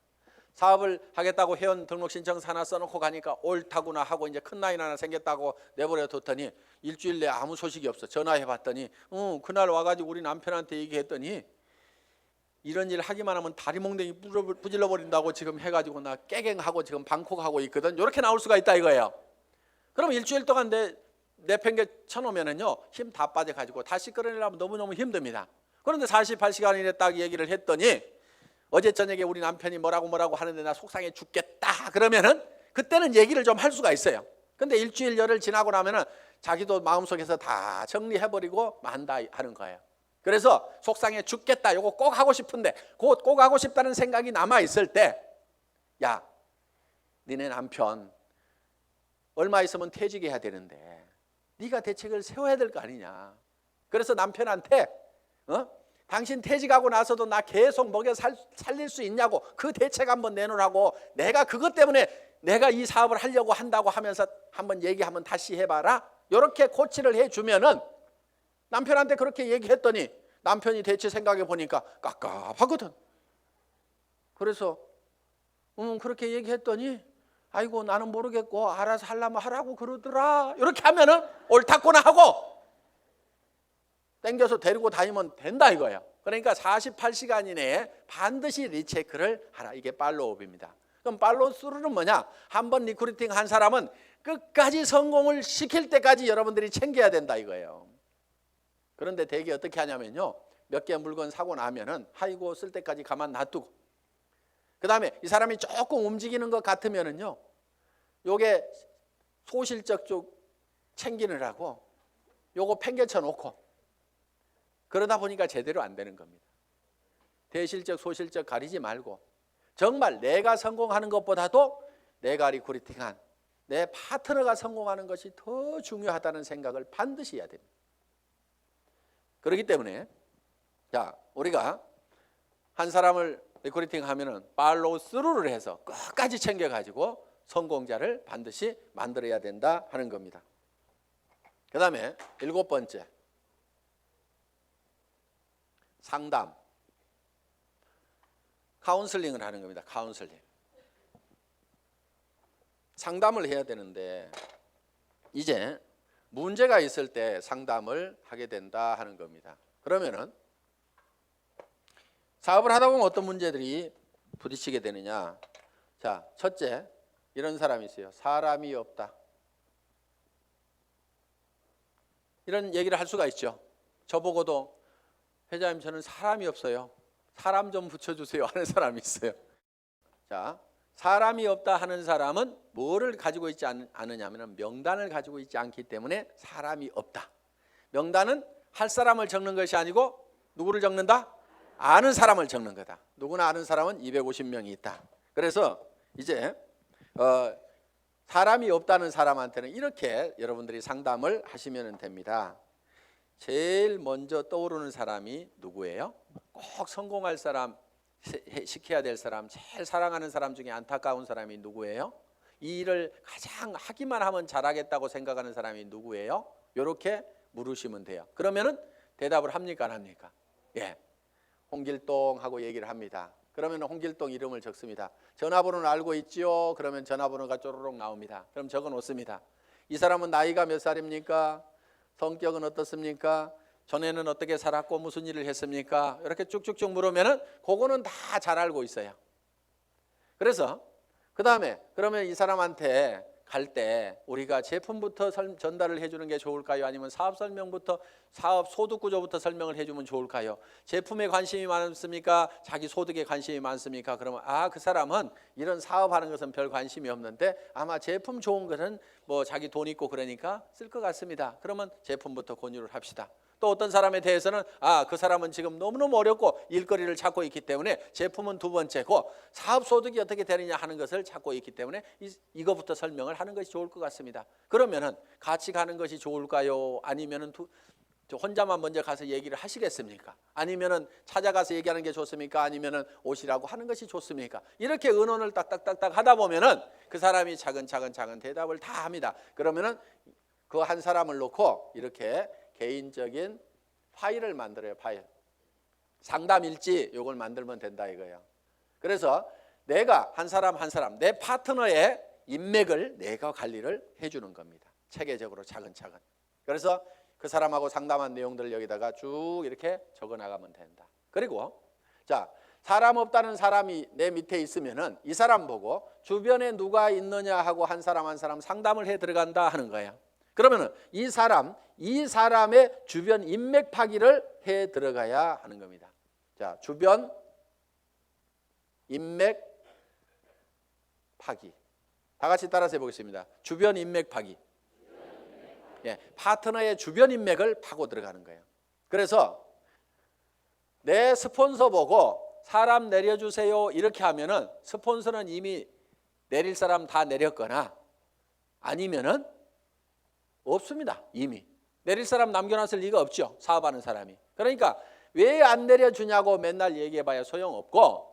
사업을 하겠다고 회원 등록 신청서 하나 써놓고 가니까 옳다구나 하고 이제 큰 라인 하나 생겼다고 내버려 뒀더니 일주일 내에 아무 소식이 없어. 전화해 봤더니 그날 와가지고 우리 남편한테 얘기했더니 이런 일 하기만 하면 다리 몽둥이 부질러 버린다고 지금 해가지고 나 깨갱하고 지금 방콕하고 있거든. 이렇게 나올 수가 있다 이거예요. 그럼 일주일 동안 내팽개 쳐놓으면은요 힘 다 빠져가지고 다시 끌어내려면 너무너무 힘듭니다. 그런데 48시간 이내 딱 얘기를 했더니 어제 저녁에 우리 남편이 뭐라고 하는데 나 속상해 죽겠다 그러면은 그때는 얘기를 좀 할 수가 있어요. 근데 일주일 열흘 지나고 나면은 자기도 마음속에서 다 정리해버리고 만다 하는 거예요. 그래서 속상해 죽겠다 요거 꼭 하고 싶은데 꼭 하고 싶다는 생각이 남아있을 때, 야 니네 남편 얼마 있으면 퇴직해야 되는데 네가 대책을 세워야 될 거 아니냐. 그래서 남편한테 당신 퇴직하고 나서도 나 계속 먹여 살릴 수 있냐고 그 대책 한번 내놓으라고. 내가 그것 때문에 내가 이 사업을 하려고 한다고 하면서 한번 얘기하면 다시 해봐라. 이렇게 코치를 해주면은 남편한테 그렇게 얘기했더니 남편이 대체 생각해 보니까 깝깝하거든. 그래서 그렇게 얘기했더니 아이고 나는 모르겠고 알아서 하려면 하라고 그러더라. 이렇게 하면은 옳다구나 하고 땡겨서 데리고 다니면 된다 이거예요. 그러니까 48시간 이내에 반드시 리체크를 하라. 이게 팔로우업입니다. 그럼 팔로우스루는 뭐냐? 한번 리크루팅 한 사람은 끝까지 성공을 시킬 때까지 여러분들이 챙겨야 된다 이거예요. 그런데 대개 어떻게 하냐면요, 몇 개 물건 사고 나면은 아이고 쓸 때까지 가만 놔두고, 그 다음에 이 사람이 조금 움직이는 것 같으면은요, 요게 소실적 쪽 챙기느라고 요거 팽개쳐 놓고, 그러다 보니까 제대로 안 되는 겁니다. 대실적 소실적 가리지 말고 정말 내가 성공하는 것보다도 내가 리크루팅한 내 파트너가 성공하는 것이 더 중요하다는 생각을 반드시 해야 됩니다. 그렇기 때문에 자, 우리가 한 사람을 리크루팅 하면은 팔로우 스루를 해서 끝까지 챙겨가지고 성공자를 반드시 만들어야 된다 하는 겁니다. 그 다음에 7번째, 상담, 카운슬링을 하는 겁니다. 카운슬링. 상담을 해야 되는데 이제 문제가 있을 때 상담을 하게 된다 하는 겁니다. 그러면은 사업을 하다 보면 어떤 문제들이 부딪히게 되느냐. 자, 첫째, 이런 사람이 있어요. 사람이 없다. 이런 얘기를 할 수가 있죠. 저보고도 회장님 저는 사람이 없어요. 사람 좀 붙여주세요 하는 사람이 있어요. 자, 사람이 없다 하는 사람은 뭐를 가지고 있지 않느냐면 명단을 가지고 있지 않기 때문에 사람이 없다. 명단은 할 사람을 적는 것이 아니고 누구를 적는다? 아는 사람을 적는 거다. 누구나 아는 사람은 250명이 있다. 그래서 이제 사람이 없다는 사람한테는 이렇게 여러분들이 상담을 하시면 됩니다. 제일 먼저 떠오르는 사람이 누구예요? 꼭 성공할 사람, 시켜야 될 사람, 제일 사랑하는 사람 중에 안타까운 사람이 누구예요? 이 일을 가장 하기만 하면 잘하겠다고 생각하는 사람이 누구예요? 이렇게 물으시면 돼요. 그러면은 대답을 합니까 안 합니까? 예, 홍길동 하고 얘기를 합니다. 그러면 홍길동 이름을 적습니다. 전화번호는 알고 있지요? 그러면 전화번호가 쪼르륵 나옵니다. 그럼 적어 놓습니다. 이 사람은 나이가 몇 살입니까? 성격은 어떻습니까? 전에는 어떻게 살았고 무슨 일을 했습니까? 이렇게 쭉쭉쭉 물으면은 그거는 다 잘 알고 있어요. 그래서 그 다음에 그러면 이 사람한테 갈 때 우리가 제품부터 전달을 해주는 게 좋을까요? 아니면 사업 설명부터, 사업 소득 구조부터 설명을 해주면 좋을까요? 제품에 관심이 많습니까? 자기 소득에 관심이 많습니까? 그러면 그 사람은 이런 사업하는 것은 별 관심이 없는데 아마 제품 좋은 것은 뭐 자기 돈 있고 그러니까 쓸 것 같습니다. 그러면 제품부터 권유를 합시다. 또 어떤 사람에 대해서는 그 사람은 지금 너무너무 어렵고 일거리를 찾고 있기 때문에 제품은 두 번째고 사업 소득이 어떻게 되느냐 하는 것을 찾고 있기 때문에 이거부터 설명을 하는 것이 좋을 것 같습니다. 그러면은 같이 가는 것이 좋을까요? 아니면은 혼자만 먼저 가서 얘기를 하시겠습니까? 아니면은 찾아가서 얘기하는 게 좋습니까? 아니면은 오시라고 하는 것이 좋습니까? 이렇게 의논을 딱딱딱딱 하다 보면은 그 사람이 차근차근 대답을 다 합니다. 그러면은 그 한 사람을 놓고 이렇게 개인적인 파일을 만들어요. 파일. 상담 일지 요걸 만들면 된다 이거예요. 그래서 내가 한 사람 내 파트너의 인맥을 내가 관리를 해주는 겁니다. 체계적으로 차근차근. 그래서 그 사람하고 상담한 내용들을 여기다가 쭉 이렇게 적어 나가면 된다. 그리고 자, 사람 없다는 사람이 내 밑에 있으면은 이 사람 보고 주변에 누가 있느냐 하고 한 사람 상담을 해 들어간다 하는 거예요. 그러면은 이 사람의 주변 인맥 파기를 해 들어가야 하는 겁니다. 자, 주변 인맥 파기. 다 같이 따라서 해보겠습니다. 주변 인맥 파기. 예, 파트너의 주변 인맥을 파고 들어가는 거예요. 그래서 내 스폰서 보고 사람 내려주세요 이렇게 하면은 스폰서는 이미 내릴 사람 다 내렸거나 아니면은 없습니다. 이미 내릴 사람 남겨놨을 리가 없죠. 사업하는 사람이. 그러니까 왜 안 내려주냐고 맨날 얘기해봐야 소용없고,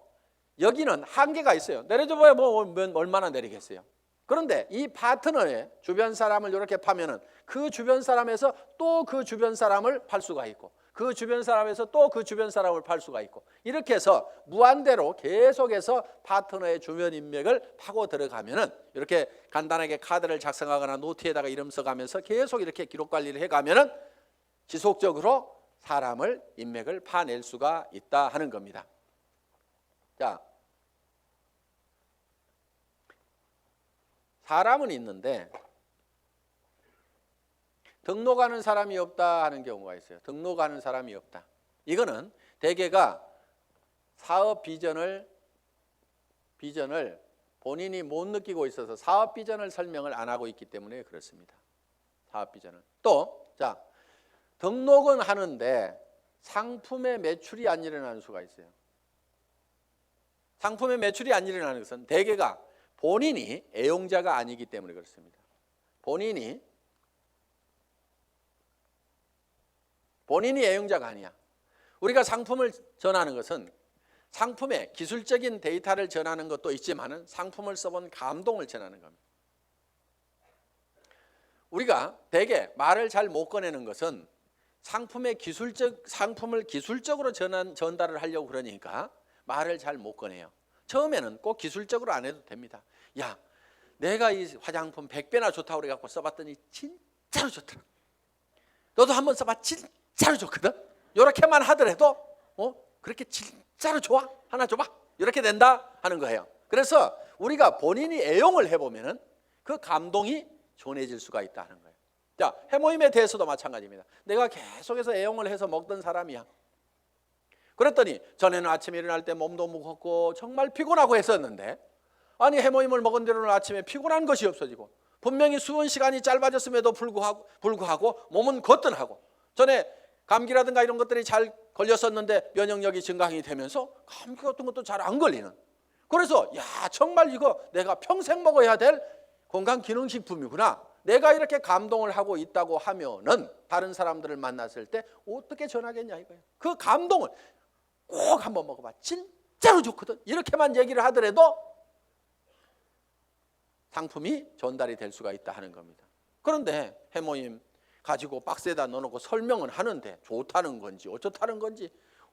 여기는 한계가 있어요. 내려줘봐야 뭐 얼마나 내리겠어요. 그런데 이 파트너의 주변 사람을 이렇게 파면은 그 주변 사람에서 또 그 주변 사람을 팔 수가 있고, 그 주변 사람에서 또 그 주변 사람을 팔 수가 있고, 이렇게 해서 무한대로 계속해서 파트너의 주변 인맥을 파고 들어가면은, 이렇게 간단하게 카드를 작성하거나 노트에다가 이름 써가면서 계속 이렇게 기록 관리를 해가면은 지속적으로 사람을 인맥을 파낼 수가 있다 하는 겁니다. 자, 사람은 있는데 등록하는 사람이 없다 하는 경우가 있어요. 등록하는 사람이 없다. 이거는 대개가 사업 비전을 본인이 못 느끼고 있어서 사업 비전을 설명을 안 하고 있기 때문에 그렇습니다. 사업 비전을. 또, 자, 등록은 하는데 상품의 매출이 안 일어나는 수가 있어요. 상품의 매출이 안 일어나는 것은 대개가 본인이 애용자가 아니기 때문에 그렇습니다. 본인이 애용자가 아니야. 우리가 상품을 전하는 것은 상품의 기술적인 데이터를 전하는 것도 있지만은 상품을 써본 감동을 전하는 겁니다. 우리가 대개 말을 잘 못 꺼내는 것은 상품을 기술적으로 전달을 하려고 그러니까 말을 잘 못 꺼내요. 처음에는 꼭 기술적으로 안 해도 됩니다. 야, 내가 이 화장품 100배나 좋다고 그래갖고 써봤더니 진짜로 좋더라. 너도 한번 써봐. 진짜로 좋거든. 이렇게만 하더라도 그렇게 진짜로 좋아? 하나 줘봐. 이렇게 된다 하는 거예요. 그래서 우리가 본인이 애용을 해보면은 그 감동이 전해질 수가 있다 하는 거예요. 자, 해모임에 대해서도 마찬가지입니다. 내가 계속해서 애용을 해서 먹던 사람이야. 그랬더니 전에는 아침에 일어날 때 몸도 무겁고 정말 피곤하고 했었는데, 아니 해모임을 먹은 뒤로는 아침에 피곤한 것이 없어지고, 분명히 수면 시간이 짧아졌음에도 불구하고 몸은 거뜬하고, 전에 감기라든가 이런 것들이 잘 걸렸었는데 면역력이 증강이 되면서 감기 같은 것도 잘 안 걸리는. 그래서 야, 정말 이거 내가 평생 먹어야 될 건강기능식품이구나. 내가 이렇게 감동을 하고 있다고 하면은 다른 사람들을 만났을 때 어떻게 전하겠냐 이거예요. 그 감동을 꼭 한번 먹어봐. 진짜로 좋거든. 이렇게만 얘기를 하더라도 상품이 전달이 될 수가 있다 하는 겁니다. 그런데 해모임 가지고 박스에다 넣어놓고 설명은 하는데 좋다는 건지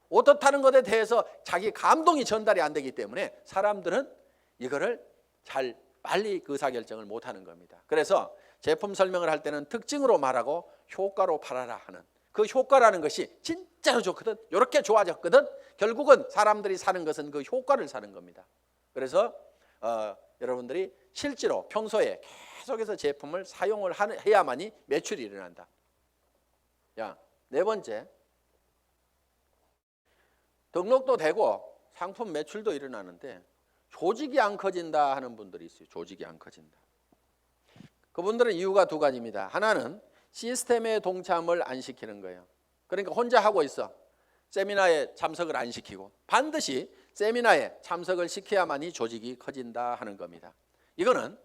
어떻다는 것에 대해서 자기 감동이 전달이 안 되기 때문에 사람들은 이거를 잘 빨리 의사결정을 못하는 겁니다. 그래서 제품 설명을 할 때는 특징으로 말하고 효과로 팔아라 하는, 그 효과라는 것이 진짜로 좋거든, 이렇게 좋아졌거든, 결국은 사람들이 사는 것은 그 효과를 사는 겁니다. 그래서 여러분들이 실제로 평소에 계속해서 제품을 사용을 해야만이 매출이 일어난다. 야, 네 번째, 등록도 되고 상품 매출도 일어나는데 조직이 안 커진다 하는 분들이 있어요. 조직이 안 커진다. 그분들은 이유가 두 가지입니다. 하나는 시스템에 동참을 안 시키는 거예요. 그러니까 혼자 하고 있어. 세미나에 참석을 안 시키고, 반드시 세미나에 참석을 시켜야만이 조직이 커진다 하는 겁니다. 이거는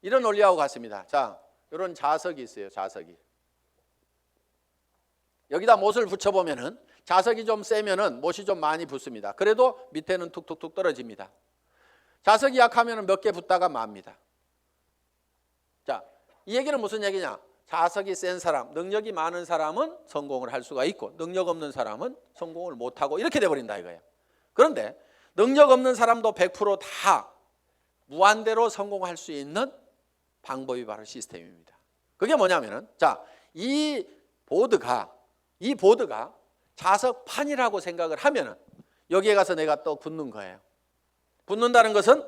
이런 원리하고 같습니다. 자, 이런 자석이 있어요. 자석이. 여기다 못을 붙여보면은 자석이 좀 세면은 못이 좀 많이 붙습니다. 그래도 밑에는 툭툭툭 떨어집니다. 자석이 약하면은 몇 개 붙다가 맙니다. 자, 이 얘기는 무슨 얘기냐? 자석이 센 사람, 능력이 많은 사람은 성공을 할 수가 있고, 능력 없는 사람은 성공을 못하고, 이렇게 돼버린다 이거예요. 그런데 능력 없는 사람도 100% 무한대로 성공할 수 있는 방법이 바로 시스템입니다. 그게 뭐냐면은, 자, 이 보드가 자석판이라고 생각을 하면은 여기에 가서 내가 또 붙는 거예요. 붙는다는 것은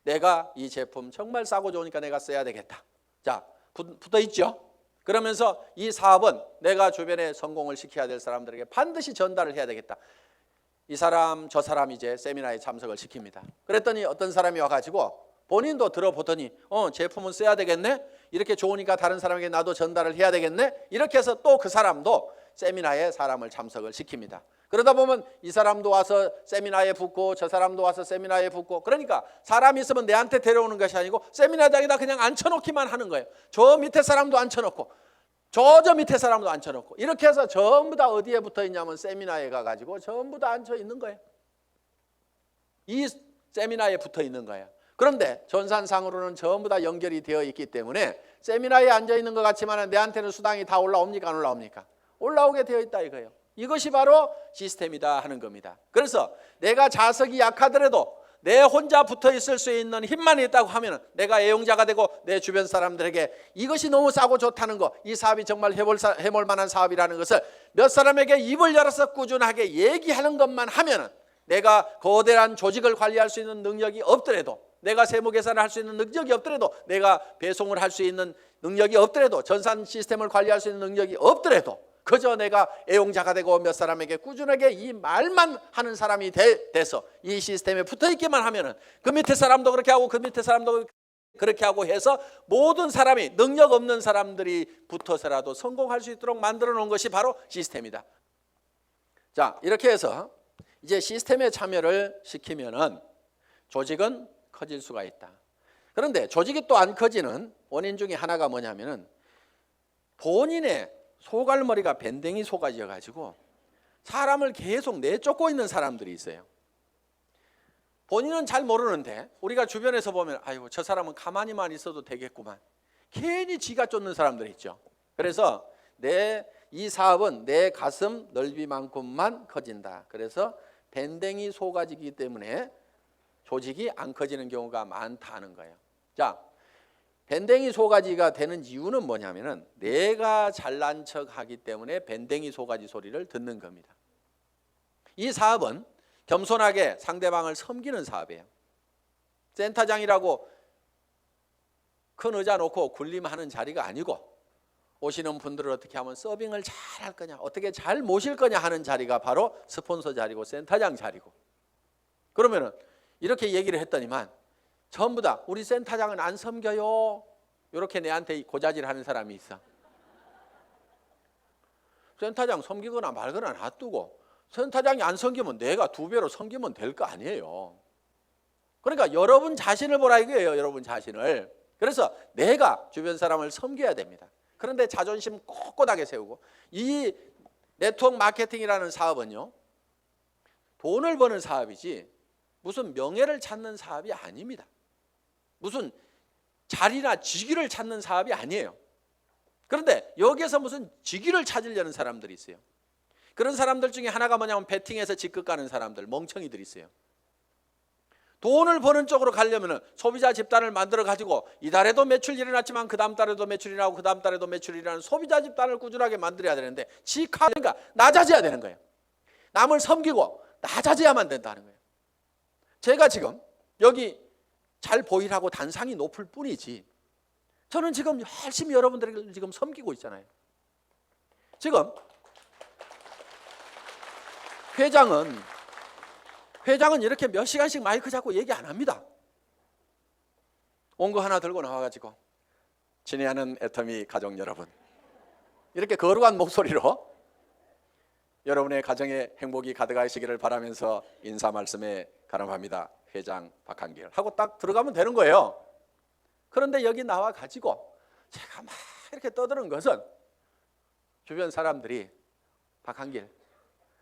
내가 이 제품 정말 싸고 좋으니까 내가 써야 되겠다. 자, 붙어 있죠. 그러면서 이 사업은 내가 주변에 성공을 시켜야 될 사람들에게 반드시 전달을 해야 되겠다. 이 사람 저 사람 이제 세미나에 참석을 시킵니다. 그랬더니 어떤 사람이 와가지고 본인도 들어보더니 제품은 써야 되겠네. 이렇게 좋으니까 다른 사람에게 나도 전달을 해야 되겠네. 이렇게 해서 또 그 사람도 세미나에 사람을 참석을 시킵니다. 그러다 보면 이 사람도 와서 세미나에 붙고 저 사람도 와서 세미나에 붙고, 그러니까 사람이 있으면 내한테 데려오는 것이 아니고 세미나장에다 그냥 앉혀놓기만 하는 거예요. 저 밑에 사람도 앉혀놓고 저 밑에 사람도 앉혀놓고 이렇게 해서 전부 다 어디에 붙어 있냐면 세미나에 가가지고 전부 다 앉혀 있는 거예요. 이 세미나에 붙어 있는 거예요. 그런데 전산상으로는 전부 다 연결이 되어 있기 때문에 세미나에 앉아 있는 것 같지만 내한테는 수당이 다 올라옵니까? 안 올라옵니까? 올라오게 되어 있다 이거예요. 이것이 바로 시스템이다 하는 겁니다. 그래서 내가 자석이 약하더라도 내 혼자 붙어 있을 수 있는 힘만 있다고 하면 내가 애용자가 되고 내 주변 사람들에게 이것이 너무 싸고 좋다는 거, 이 사업이 정말 해볼 만한 사업이라는 것을 몇 사람에게 입을 열어서 꾸준하게 얘기하는 것만 하면 내가 거대한 조직을 관리할 수 있는 능력이 없더라도, 내가 세무 계산을 할 수 있는 능력이 없더라도, 내가 배송을 할 수 있는 능력이 없더라도, 전산 시스템을 관리할 수 있는 능력이 없더라도 그저 내가 애용자가 되고 몇 사람에게 꾸준하게 이 말만 하는 사람이 돼서 이 시스템에 붙어 있기만 하면은 그 밑에 사람도 그렇게 하고 그 밑에 사람도 그렇게 하고 해서 모든 사람이, 능력 없는 사람들이 붙어서라도 성공할 수 있도록 만들어 놓은 것이 바로 시스템이다. 자, 이렇게 해서 이제 시스템에 참여를 시키면은 조직은 커질 수가 있다. 그런데 조직이 또 안 커지는 원인 중에 하나가 뭐냐면은 본인의 소갈머리가 밴댕이 소가지여 가지고 사람을 계속 내쫓고 있는 사람들이 있어요. 본인은 잘 모르는데 우리가 주변에서 보면 아이고 저 사람은 가만히만 있어도 되겠구만, 괜히 지가 쫓는 사람들이 있죠. 그래서 이 사업은 내 가슴 넓이만큼만 커진다. 그래서 밴댕이 소가지이기 때문에 조직이 안 커지는 경우가 많다는 거예요. 자, 밴댕이 소가지가 되는 이유는 뭐냐면은 내가 잘난 척하기 때문에 밴댕이 소가지 소리를 듣는 겁니다. 이 사업은 겸손하게 상대방을 섬기는 사업이에요. 센터장이라고 큰 의자 놓고 군림하는 자리가 아니고 오시는 분들을 어떻게 하면 서빙을 잘 할 거냐, 어떻게 잘 모실 거냐 하는 자리가 바로 스폰서 자리고 센터장 자리고, 그러면은 이렇게 얘기를 했더니만 전부 다 우리 센터장은 안 섬겨요, 이렇게 내한테 고자질하는 사람이 있어. 센터장 섬기거나 말거나 놔두고 센터장이 안 섬기면 내가 2배로 섬기면 될 거 아니에요. 그러니까 여러분 자신을 보라 이거예요. 여러분 자신을. 그래서 내가 주변 사람을 섬겨야 됩니다. 그런데 자존심 꼿꼿하게 세우고, 이 네트워크 마케팅이라는 사업은요, 돈을 버는 사업이지 무슨 명예를 찾는 사업이 아닙니다. 무슨 자리나 직위를 찾는 사업이 아니에요. 그런데 여기에서 무슨 직위를 찾으려는 사람들이 있어요. 그런 사람들 중에 하나가 뭐냐면 베팅해서 직급 가는 사람들, 멍청이들이 있어요. 돈을 버는 쪽으로 가려면 소비자 집단을 만들어 가지고 이달에도 매출이 일어났지만 그 다음 달에도 매출이 나고 그 다음 달에도 매출이 일어나는 소비자 집단을 꾸준하게 만들어야 되는데 그러니까 낮아져야 되는 거예요. 남을 섬기고 낮아져야만 된다는 거예요. 제가 지금 여기 잘 보이라고 단상이 높을 뿐이지 저는 지금 열심히 여러분들을 지금 섬기고 있잖아요. 지금 회장은 이렇게 몇 시간씩 마이크 잡고 얘기 안 합니다. 원고 하나 들고 나와가지고 친애하는 애터미 가족 여러분, 이렇게 거룩한 목소리로 여러분의 가정에 행복이 가득하시기를 바라면서 인사 말씀에 가름합니다. 회장 박한길 하고 딱 들어가면 되는 거예요. 그런데 여기 나와가지고 제가 막 이렇게 떠드는 것은 주변 사람들이 박한길,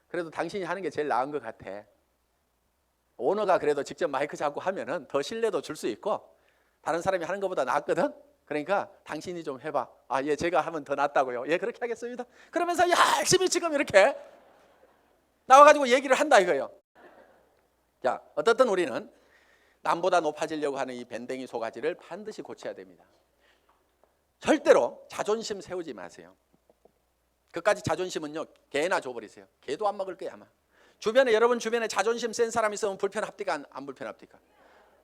그래도 당신이 하는 게 제일 나은 것 같아. 오너가 그래도 직접 마이크 잡고 하면은 더 신뢰도 줄 수 있고 다른 사람이 하는 것보다 낫거든. 그러니까 당신이 좀 해봐. 아, 예, 제가 하면 더 낫다고요. 예, 그렇게 하겠습니다. 그러면서 열심히 지금 이렇게 나와가지고 얘기를 한다 이거예요. 자, 어떻든 우리는 남보다 높아지려고 하는 이 밴댕이 소가지를 반드시 고쳐야 됩니다. 절대로 자존심 세우지 마세요. 그까지 자존심은요, 개나 줘버리세요. 개도 안 먹을 거야 아마. 여러분 주변에 자존심 센 사람 있으면 불편합니까? 안 불편합니까?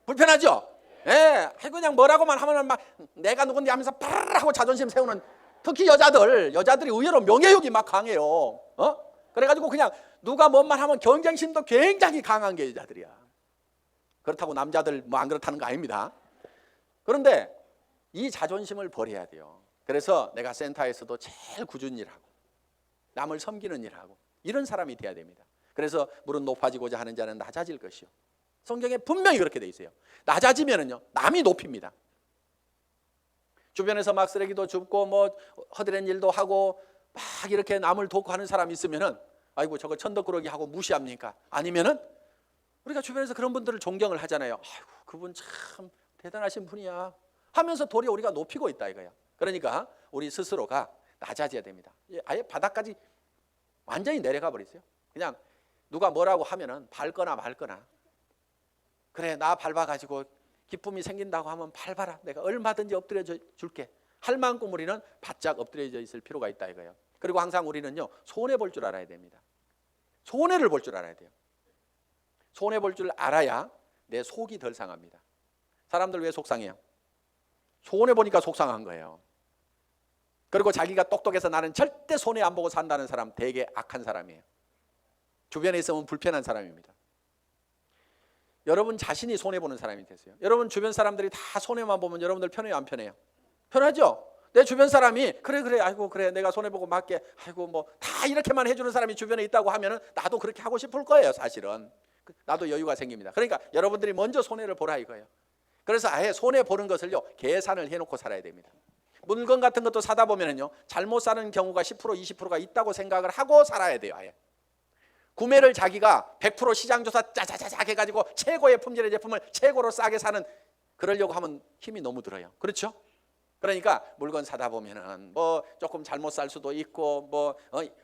불편하죠? 예, 그냥 뭐라고만 하면 막 내가 누군데 하면서 파르르 하고 자존심 세우는, 특히 여자들이 의외로 명예욕이 막 강해요. 그래가지고 그냥 누가 뭔 말 하면 경쟁심도 굉장히 강한 게 여자들이야. 그렇다고 남자들 뭐 안 그렇다는 거 아닙니다. 그런데 이 자존심을 버려야 돼요. 그래서 내가 센터에서도 제일 꾸준히 일하고 남을 섬기는 일하고 이런 사람이 돼야 됩니다. 그래서 무릇 높아지고자 하는 자는 낮아질 것이요. 성경에 분명히 그렇게 돼 있어요. 낮아지면은요, 남이 높입니다. 주변에서 막 쓰레기도 줍고 뭐 허드렛 일도 하고 막 이렇게 남을 돕고 하는 사람이 있으면은 아이고 저거 천덕꾸러기 하고 무시합니까? 아니면은 우리가 주변에서 그런 분들을 존경을 하잖아요. 아이고 그분 참 대단하신 분이야 하면서 도리어 우리가 높이고 있다 이거야. 그러니까 우리 스스로가 낮아져야 됩니다. 아예 바닥까지 완전히 내려가 버리세요. 그냥 누가 뭐라고 하면은 밟거나 말거나. 그래 나 밟아가지고 기쁨이 생긴다고 하면 밟아라. 내가 얼마든지 엎드려 줄게. 할 만큼 우리는 바짝 엎드려져 있을 필요가 있다 이거예요. 그리고 항상 우리는요 손해 볼 줄 알아야 됩니다. 손해를 볼 줄 알아야 돼요. 손해 볼 줄 알아야 내 속이 덜 상합니다. 사람들 왜 속상해요? 손해 보니까 속상한 거예요. 그리고 자기가 똑똑해서 나는 절대 손해 안 보고 산다는 사람 되게 악한 사람이에요. 주변에 있으면 불편한 사람입니다. 여러분 자신이 손해보는 사람이 되세요. 여러분 주변 사람들이 다 손해만 보면 여러분들 편해요 안 편해요? 편하죠? 내 주변 사람이 그래 아이고 그래 내가 손해보고 맞게 아이고 뭐 다 이렇게만 해주는 사람이 주변에 있다고 하면은 나도 그렇게 하고 싶을 거예요. 사실은 나도 여유가 생깁니다. 그러니까 여러분들이 먼저 손해를 보라 이거예요. 그래서 아예 손해보는 것을요 계산을 해놓고 살아야 됩니다. 물건 같은 것도 사다 보면은요 잘못 사는 경우가 10% 20%가 있다고 생각을 하고 살아야 돼요. 아예 구매를 자기가 100% 시장조사 짜자자작 해가지고 최고의 품질의 제품을 최고로 싸게 사는 그러려고 하면 힘이 너무 들어요. 그렇죠? 그러니까 물건 사다 보면은 뭐 조금 잘못 살 수도 있고 뭐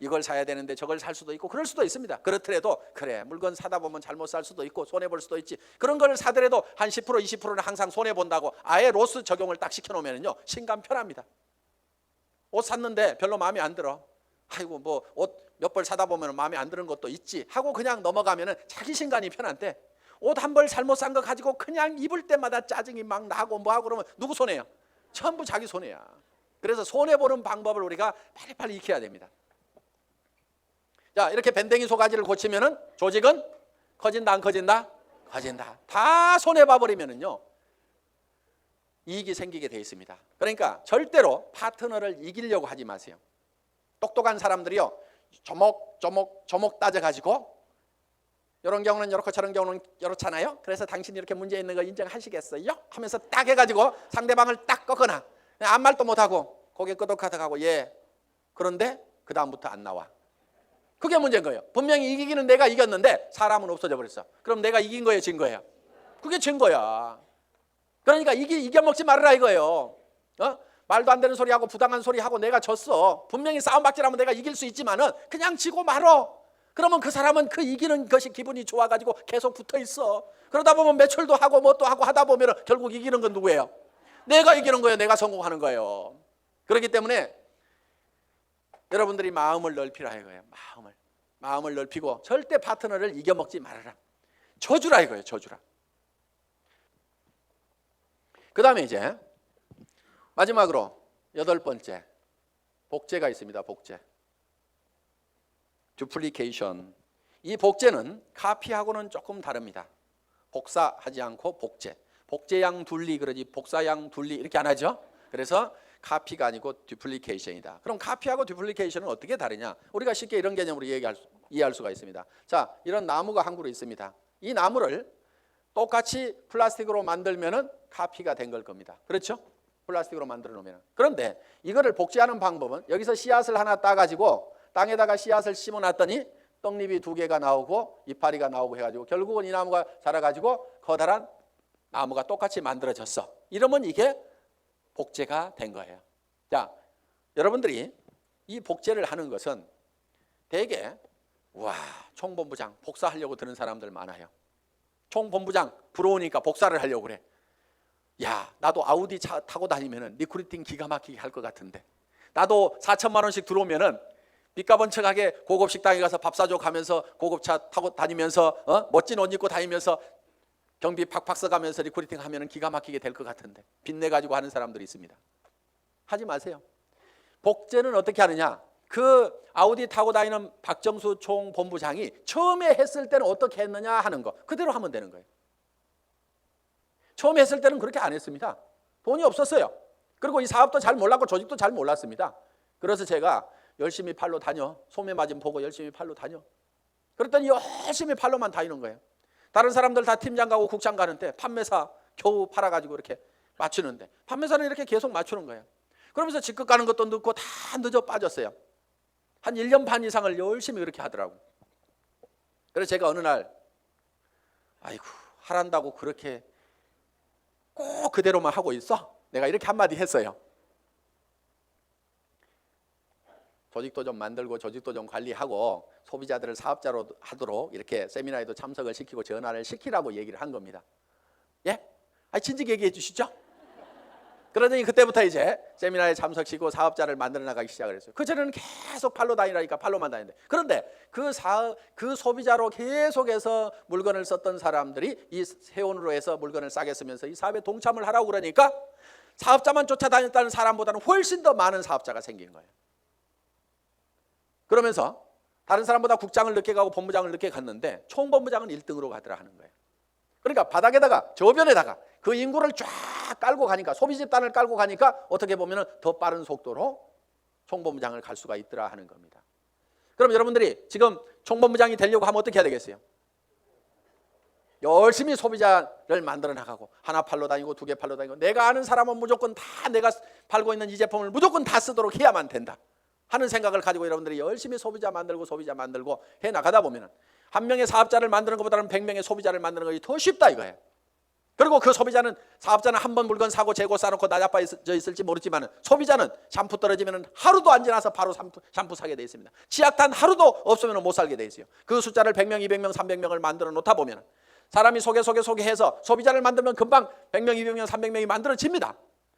이걸 사야 되는데 저걸 살 수도 있고 그럴 수도 있습니다. 그렇더라도 그래 물건 사다 보면 잘못 살 수도 있고 손해 볼 수도 있지. 그런 걸 사더라도 한 10% 20%는 항상 손해 본다고 아예 로스 적용을 딱 시켜놓으면요 신감 편합니다. 옷 샀는데 별로 마음에 안 들어. 아이고 뭐 옷 몇 벌 사다 보면 마음에 안 드는 것도 있지 하고 그냥 넘어가면은 자기 신간이 편한데 옷 한 벌 잘못 산 거 가지고 그냥 입을 때마다 짜증이 막 나고 뭐하고 그러면 누구 손해요? 전부 자기 손해야. 그래서 손해보는 방법을 우리가 빨리빨리 익혀야 됩니다. 자 이렇게 밴댕이 소가지를 고치면은 조직은 커진다 안 커진다? 커진다. 다 손해봐버리면은요 이익이 생기게 돼 있습니다. 그러니까 절대로 파트너를 이기려고 하지 마세요. 똑똑한 사람들이요 조목 따져가지고 이런 경우는 이렇고 저런 경우는 이렇잖아요. 그래서 당신이 이렇게 문제 있는 거 인정하시겠어요? 하면서 딱 해가지고 상대방을 딱 꺾거나 아무 말도 못하고 고개 끄덕하다가고 예 그런데 그 다음부터 안 나와. 그게 문제인 거예요. 분명히 이기기는 내가 이겼는데 사람은 없어져 버렸어. 그럼 내가 이긴 거예요 진 거예요? 그게 진 거야. 그러니까 이겨먹지 말아라 이거예요. 말도 안 되는 소리하고 부당한 소리하고 내가 졌어. 분명히 싸움박질하면 내가 이길 수 있지만은 그냥 지고 말어. 그러면 그 사람은 그 이기는 것이 기분이 좋아가지고 계속 붙어 있어. 그러다 보면 매출도 하고 뭐 또 하고 하다 보면 결국 이기는 건 누구예요? 내가 이기는 거예요. 내가 성공하는 거예요. 그렇기 때문에 여러분들이 마음을 넓히라 이거예요. 마음을 넓히고 절대 파트너를 이겨먹지 말아라. 져주라 이거예요. 져주라. 그 다음에 이제 마지막으로 8번째 복제가 있습니다. 복제. 듀플리케이션. 이 복제는 카피하고는 조금 다릅니다. 복사하지 않고 복제. 복제양 둘리 그러지 복사양 둘리 이렇게 안 하죠. 그래서 카피가 아니고 듀플리케이션이다. 그럼 카피하고 듀플리케이션은 어떻게 다르냐? 우리가 쉽게 이런 개념으로 이해할 수가 있습니다. 자, 이런 나무가 한 그루 있습니다. 이 나무를 똑같이 플라스틱으로 만들면은 카피가 된 걸 겁니다. 그렇죠? 플라스틱으로 만들어 놓으면. 그런데 이거를 복제하는 방법은 여기서 씨앗을 하나 따가지고 땅에다가 씨앗을 심어놨더니 떡잎이 2개가 나오고 이파리가 나오고 해가지고 결국은 이 나무가 자라가지고 커다란 나무가 똑같이 만들어졌어. 이러면 이게 복제가 된 거예요. 자, 여러분들이 이 복제를 하는 것은 대개 총본부장 복사하려고 드는 사람들 많아요. 총본부장 부러우니까 복사를 하려고 그래. 야, 나도 아우디 차 타고 다니면은 리크루팅 기가 막히게 할 것 같은데. 나도 4천만 원씩 들어오면은 빚가번쩍하게 고급 식당에 가서 밥 사줘 가면서 고급차 타고 다니면서 멋진 옷 입고 다니면서 경비 팍팍 써가면서 리크루팅 하면은 기가 막히게 될 것 같은데 빚내 가지고 하는 사람들이 있습니다. 하지 마세요. 복제는 어떻게 하느냐? 그 아우디 타고 다니는 박정수 총본부장이 처음에 했을 때는 어떻게 했느냐 하는 거 그대로 하면 되는 거예요. 처음에 했을 때는 그렇게 안 했습니다. 돈이 없었어요. 그리고 이 사업도 잘 몰랐고 조직도 잘 몰랐습니다. 그래서 제가 열심히 팔로 다녀. 소매 맞음 보고 열심히 팔로 다녀. 그랬더니 열심히 팔로만 다니는 거예요. 다른 사람들 다 팀장 가고 국장 가는데 판매사 겨우 팔아가지고 이렇게 맞추는데 판매사는 이렇게 계속 맞추는 거예요. 그러면서 직급 가는 것도 늦고 다 늦어 빠졌어요. 한 1년 반 이상을 열심히 그렇게 하더라고. 그래서 제가 어느 날 아이고 하란다고 그렇게 꼭 그대로만 하고 있어? 내가 이렇게 한마디 했어요. 조직도 좀 만들고 조직도 좀 관리하고 소비자들을 사업자로 하도록 이렇게 세미나에도 참석을 시키고 전화를 시키라고 얘기를 한 겁니다. 예? 진즉 얘기해 주시죠. 그러더니 그때부터 이제 세미나에 참석시키고 사업자를 만들어 나가기 시작을 했어요. 그전에는 계속 팔로 다니라니까 팔로만 다니는데, 그런데 그 소비자로 계속해서 물건을 썼던 사람들이 이 세원으로 해서 물건을 싸게 쓰면서 이 사업에 동참을 하라고 그러니까 사업자만 쫓아다녔다는 사람보다는 훨씬 더 많은 사업자가 생긴 거예요. 그러면서 다른 사람보다 국장을 늦게 가고 본부장을 늦게 갔는데 총본부장은 1등으로 가더라 하는 거예요. 그러니까 바닥에다가 저변에다가 그 인구를 쫙 깔고 가니까, 소비 집단을 깔고 가니까 어떻게 보면 더 빠른 속도로 총본부장을 갈 수가 있더라 하는 겁니다. 그럼 여러분들이 지금 총본부장이 되려고 하면 어떻게 해야 되겠어요? 열심히 소비자를 만들어 나가고 하나 팔로 다니고 두 개 팔로 다니고 내가 아는 사람은 무조건 다 내가 팔고 있는 이 제품을 무조건 다 쓰도록 해야만 된다 하는 생각을 가지고 여러분들이 열심히 소비자 만들고 해 나가다 보면 한 명의 사업자를 만드는 것보다는 100명의 소비자를 만드는 것이 더 쉽다 이거예요. 그리고 그 사업자는 한 번 물건 사고 재고 싸놓고 나자빠져 있을지 모르지만 소비자는 샴푸 떨어지면 하루도 안 지나서 바로 샴푸 사게 돼 있습니다. 치약단 하루도 없으면 못 살게 돼 있어요. 그 숫자를 100명, 200명, 300명을 만들어 놓다 보면 사람이 소개해서 소비자를 만들면 금방 100명, 200명, 300명이 만들어집니다.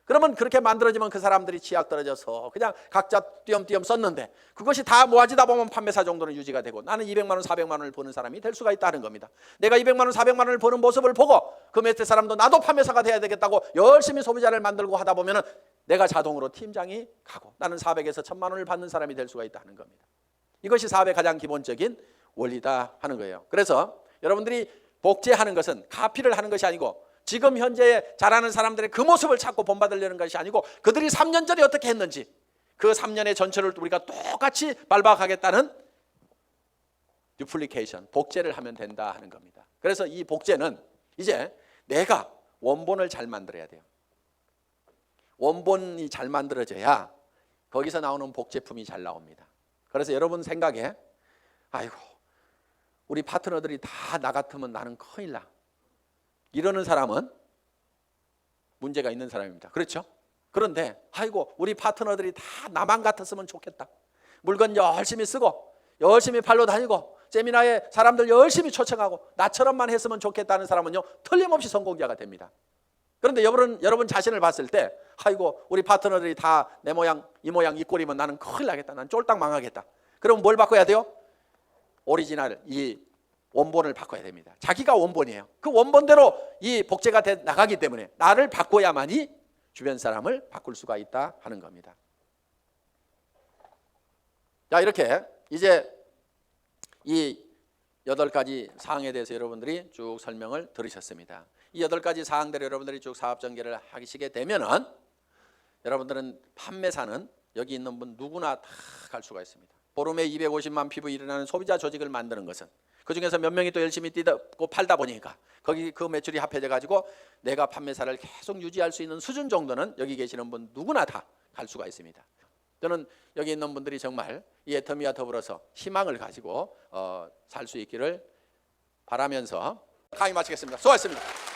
그러면 그렇게 만들어지면 그 사람들이 치약 떨어져서 그냥 각자 띄엄띄엄 썼는데 그것이 다 모아지다 보면 판매사 정도는 유지가 되고 나는 200만 원, 400만 원을 버는 사람이 될 수가 있다는 겁니다. 내가 200만 원, 400만 원을 버는 모습을 보고 그 밑에 사람도 나도 판매사가 돼야 되겠다고 열심히 소비자를 만들고 하다 보면 내가 자동으로 팀장이 가고 나는 400에서 1000만 원을 받는 사람이 될 수가 있다는 겁니다. 이것이 사업의 가장 기본적인 원리다 하는 거예요. 그래서 여러분들이 복제하는 것은 가피를 하는 것이 아니고 지금 현재 잘하는 사람들의 그 모습을 찾고 본받으려는 것이 아니고 그들이 3년 전에 어떻게 했는지 그 3년의 전체를 우리가 똑같이 밟아가겠다는 듀플리케이션, 복제를 하면 된다 하는 겁니다. 그래서 이 복제는 이제 내가 원본을 잘 만들어야 돼요. 원본이 잘 만들어져야 거기서 나오는 복제품이 잘 나옵니다. 그래서 여러분 생각에 아이고 우리 파트너들이 다 나 같으면 나는 큰일 나 이러는 사람은 문제가 있는 사람입니다. 그렇죠? 그런데 아이고 우리 파트너들이 다 나만 같았으면 좋겠다. 물건 열심히 쓰고 열심히 팔러 다니고 세미나에 사람들 열심히 초청하고 나처럼만 했으면 좋겠다는 사람은요 틀림없이 성공자가 됩니다. 그런데 여러분 자신을 봤을 때 아이고 우리 파트너들이 다 내 모양 이 모양 이 꼴이면 나는 큰일 나겠다. 난 쫄딱 망하겠다. 그럼 뭘 바꿔야 돼요? 오리지널 이 원본을 바꿔야 됩니다. 자기가 원본이에요. 그 원본대로 이 복제가 돼 나가기 때문에 나를 바꿔야만이 주변 사람을 바꿀 수가 있다 하는 겁니다. 자, 이렇게 이제 이 8가지 사항에 대해서 여러분들이 쭉 설명을 들으셨습니다. 이 8가지 사항대로 여러분들이 쭉 사업 전개를 하시게 되면은 여러분들은 판매사는 여기 있는 분 누구나 다 갈 수가 있습니다. 보름에 250만 피부 일어나는 소비자 조직을 만드는 것은 그중에서 몇 명이 또 열심히 뛰고 팔다 보니까 거기 그 매출이 합해져 가지고 내가 판매사를 계속 유지할 수 있는 수준 정도는 여기 계시는 분 누구나 다 갈 수가 있습니다. 저는 여기 있는 분들이 정말 이 애터미와 더불어서 희망을 가지고 살 수 있기를 바라면서 강의 마치겠습니다. 수고하셨습니다.